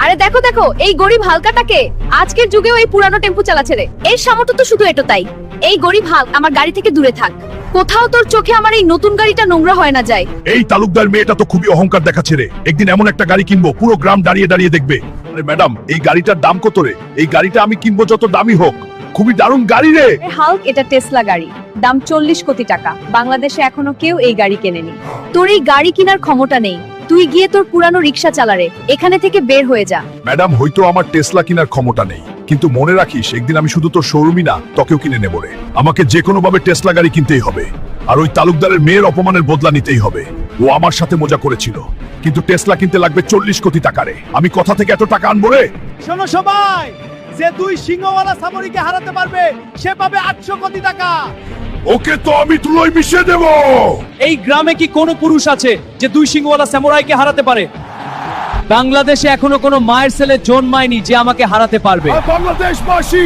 আরে দেখো দেখো, এই গরিব হালকাটাকে আজকের যুগেও এই পুরানো টেম্পু চালাচ্ছে রে। এর সামর্থ্য তো শুধু এটাই। এই গরিব হাল আমার গাড়ি থেকে দূরে থাক। কোথাও তোর চোখে আমার এই নতুন গাড়িটা নোংরা হয় না যায়। এই তালুকদার মেয়েটা তো খুবই অহংকার দেখাচ্ছে রে। একদিন এমন একটা গাড়ি কিনবো পুরো গ্রাম দাঁড়িয়ে দাঁড়িয়ে দেখবে। আরে ম্যাডাম, এই গাড়িটার দাম কত রে? এই গাড়িটা আমি কিনবো যত দামি হোক। খুবই দারুণ গাড়ি রে। হাল্ক, এটা টেসলা গাড়ি, দাম 40 কোটি টাকা। বাংলাদেশে এখনো কেউ এই গাড়ি কেনেনি। তোর এই গাড়ি কেনার ক্ষমতা নেই। তুই গিয়ে তোর পুরানো রিক্সা চালা রে, এখানে থেকে বের হয়ে যা। ম্যাডাম, হয়তো আমার টেসলা কেনার ক্ষমতা নেই, কিন্তু মনে রাখিস একদিন আমি শুধু তোর শোরুমই না, তোকেও কিনে নেব রে। আমাকে যে কোনো ভাবে টেসলা গাড়ি কিনতেই হবে। আর ওই তালুকদারের মেয়ের অপমানের বদলা নিতেই হবে। ও আমার সাথে মজা করেছিল, কিন্তু টেসলা কিনতে লাগবে 40 কোটি টাকা রে। আমি কথা থেকে এত টাকা আনবো রে। শোনো সবাই, যে দুই সিংহওয়ালা সামরিকে হারাতে পারবে সে পাবে 800 কোটি টাকা। ওকে তো আমি তুলোয় মিশিয়ে দেব। এই গ্রামে কি কোনো পুরুষ আছে যে দুই সিংহওয়ালা সামুরাইকে হারাতে পারে? বাংলাদেশে এখনো কোনো মায়ের ছেলে জন্মায়নি যে আমাকে হারাতে পারবে। আর বাংলাদেশবাসী,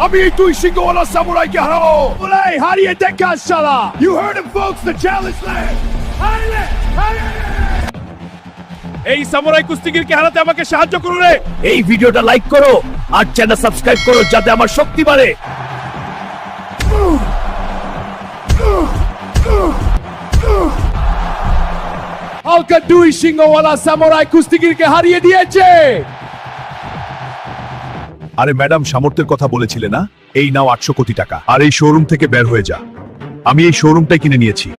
আমি এই দুই সিংহওয়ালা সামুরাইকে হারাবো। বলে হারিয়ে দেখা শালা। You heard it folks, the challenge land. এই সামুরাই কুস্তিগিরকে হারাতে আমাকে সাহায্য করো রে। এই ভিডিওটা লাইক করো আর চ্যানেল সাবস্ক্রাইব করো যাতে আমার শক্তি বাড়ে। হালকা দুই সিংহওয়ালা সামুরাই কুস্তিগিরকে হারিয়ে দিয়েছে। আরে ম্যাডাম, সামর্থ্যের কথা বলেছিলে না? এই নাও 800 কোটি টাকা, আর এই শোরুম থেকে বের হয়ে যা। আমি এই শোরুমটাই কিনে নিয়েছি।